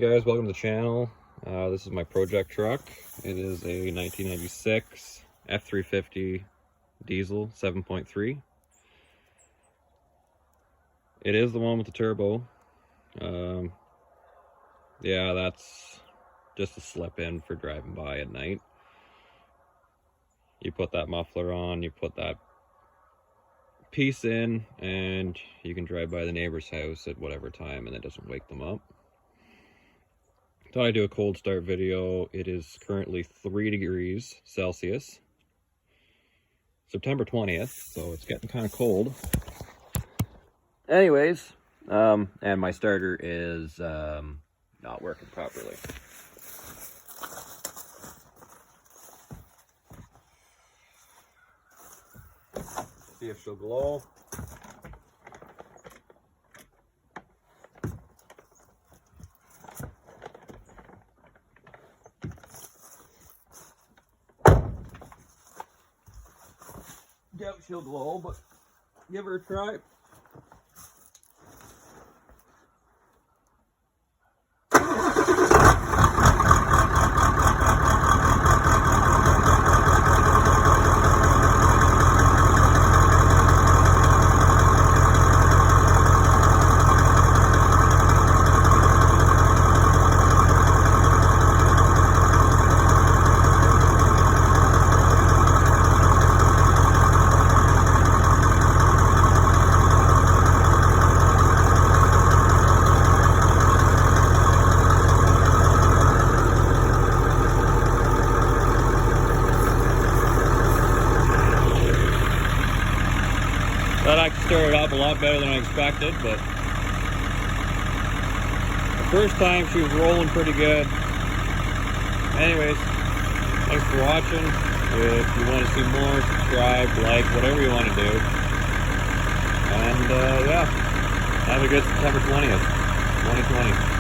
Hey guys, welcome to the channel. This is my project truck. It is a 1996 F350 diesel 7.3. It is the one with the turbo. Yeah, that's just a slip in for driving by at night. You put that muffler on, you put that piece in, and you can drive by the neighbor's house at whatever time and it doesn't wake them up. Thought I'd do a cold start video. It is currently 3 degrees Celsius. September 20th, so it's getting kind of cold. Anyways, and my starter is not working properly. See if she'll glow. Doubt she'll glow, but give her a try. That actually started off a lot better than I expected, but the first time she was rolling pretty good. Anyways, thanks for watching. If you want to see more, subscribe, like, whatever you want to do. And yeah, have a good September 20th, 2020.